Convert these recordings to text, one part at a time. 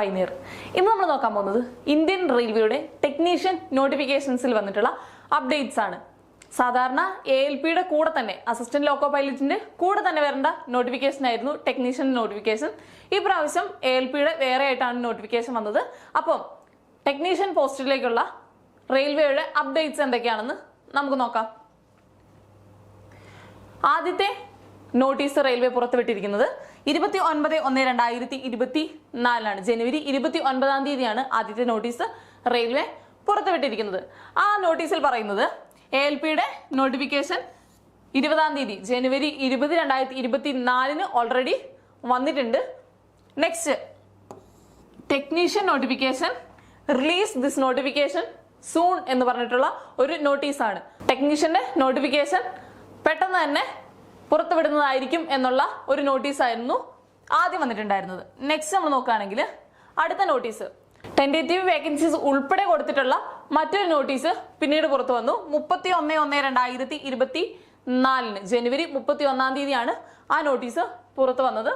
Pioneer. ഇന്ന് നമ്മൾ നോക്കാൻ പോകുന്നത് ഇന്ത്യൻ റെയിൽവേയുടെ ടെക്നീഷ്യൻ നോട്ടിഫിക്കേഷൻസിൽ വന്നിട്ടുള്ള അപ്ഡേറ്റ്സ് ആണ്. സാധാരണ ALPയുടെ കൂടെ തന്നെ അസിസ്റ്റന്റ് ലോക്കോ പൈലറ്റിന്റെ കൂടെ തന്നെ വരേണ്ട നോട്ടിഫിക്കേഷൻ ആയിരുന്നു ടെക്നീഷ്യൻ നോട്ടിഫിക്കേഷൻ. ഈ പ്രാവശ്യം ALPയുടെ വേറെ ആയിട്ടാണ് നോട്ടിഫിക്കേഷൻ വന്നത്. അപ്പം ടെക്നീഷ്യൻ പോസ്റ്റിലേക്കുള്ള റെയിൽവേയുടെ അപ്ഡേറ്റ്സ് എന്തൊക്കെയാണെന്ന് നമുക്ക് നോക്കാം. ആദ്യത്തെ നോട്ടീസ് റെയിൽവേ പുറത്തുവിട്ടിരിക്കുന്നത് 29/1/2024 ജനുവരി 29-ാം തീയതിയാണ് ആദ്യത്തെ നോട്ടീസ് റെയിൽവേ പുറത്തുവിട്ടിരിക്കുന്നത്. ആ നോട്ടീസിൽ പറയുന്നത് ALPയുടെ നോട്ടിഫിക്കേഷൻ 20-ാം തീയതി ജനുവരി 20, 2024 ഓൾറെഡി വന്നിട്ടുണ്ട്. Next technician notification release this notification soon എന്ന് പറഞ്ഞിട്ടുള്ള ഒരു നോട്ടീസാണ്. ടെക്നീഷ്യന്റെ നോട്ടിഫിക്കേഷൻ പെട്ടെന്ന് തന്നെ പുറത്തുവിടുന്നതായിരിക്കും എന്നുള്ള ഒരു നോട്ടീസായിരുന്നു ആദ്യം വന്നിട്ടുണ്ടായിരുന്നത്. നെക്സ്റ്റ് നമ്മൾ നോക്കുകയാണെങ്കിൽ അടുത്ത നോട്ടീസ് ടെന്റേറ്റീവ് വേക്കൻസീസ് ഉൾപ്പെടെ കൊടുത്തിട്ടുള്ള മറ്റൊരു നോട്ടീസ് പിന്നീട് പുറത്തു വന്നു. 31/1/2024 ജനുവരി 31-ാം തീയതിയാണ് ആ നോട്ടീസ് പുറത്തു വന്നത്.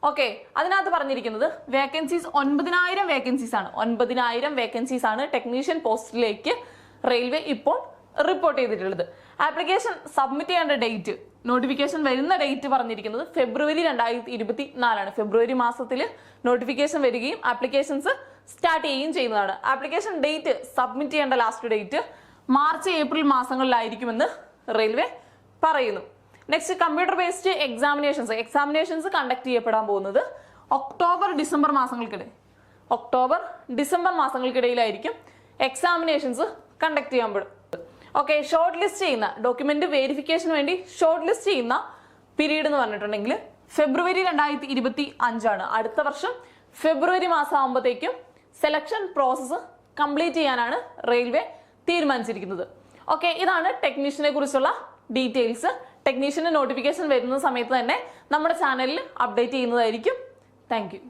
ഓക്കെ, അതിനകത്ത് പറഞ്ഞിരിക്കുന്നത് വേക്കൻസീസ് 9,000 വേക്കൻസീസ് ആണ്. 9,000 വേക്കൻസീസ് ആണ് ടെക്നീഷ്യൻ പോസ്റ്റിലേക്ക് റെയിൽവേ ഇപ്പോൾ റിപ്പോർട്ട് ചെയ്തിട്ടുള്ളത്. ആപ്ലിക്കേഷൻ സബ്മിറ്റ് ചെയ്യേണ്ട ഡേറ്റ്, നോട്ടിഫിക്കേഷൻ വരുന്ന ഡേറ്റ് പറഞ്ഞിരിക്കുന്നത് ഫെബ്രുവരി 2024 ഫെബ്രുവരി മാസത്തിൽ നോട്ടിഫിക്കേഷൻ വരികയും ആപ്ലിക്കേഷൻസ് സ്റ്റാർട്ട് ചെയ്യുകയും ചെയ്യുന്നതാണ്. ആപ്ലിക്കേഷൻ ഡേറ്റ് സബ്മിറ്റ് ചെയ്യേണ്ട ലാസ്റ്റ് ഡേറ്റ് മാർച്ച് ഏപ്രിൽ മാസങ്ങളിലായിരിക്കുമെന്ന് റെയിൽവേ പറയുന്നു. Next computer based examinations conduct ചെയ്യപ്പെടാൻ പോകുന്നത് ഒക്ടോബർ ഡിസംബർ മാസങ്ങൾക്കിടയിലായിരിക്കും എക്സാമിനേഷൻസ് കണ്ടക്ട് ചെയ്യാൻ പെടും. ഓക്കെ, ഷോർട്ട് ലിസ്റ്റ് ചെയ്യുന്ന ഡോക്യുമെന്റ് വെരിഫിക്കേഷന് വേണ്ടി ഷോർട്ട് ലിസ്റ്റ് ചെയ്യുന്ന പീരീഡ് എന്ന് പറഞ്ഞിട്ടുണ്ടെങ്കിൽ ഫെബ്രുവരി 2025 അടുത്ത വർഷം ഫെബ്രുവരി മാസം ആകുമ്പോഴത്തേക്കും സെലക്ഷൻ പ്രോസസ്സ് കംപ്ലീറ്റ് ചെയ്യാനാണ് റെയിൽവേ തീരുമാനിച്ചിരിക്കുന്നത്. ഓക്കെ, ഇതാണ് ടെക്നീഷ്യനെ കുറിച്ചുള്ള ഡീറ്റെയിൽസ്. ടെക്നീഷ്യന്റെ നോട്ടിഫിക്കേഷൻ വരുന്ന സമയത്ത് തന്നെ നമ്മുടെ ചാനലിൽ അപ്ഡേറ്റ് ചെയ്യുന്നതായിരിക്കും. Thank you.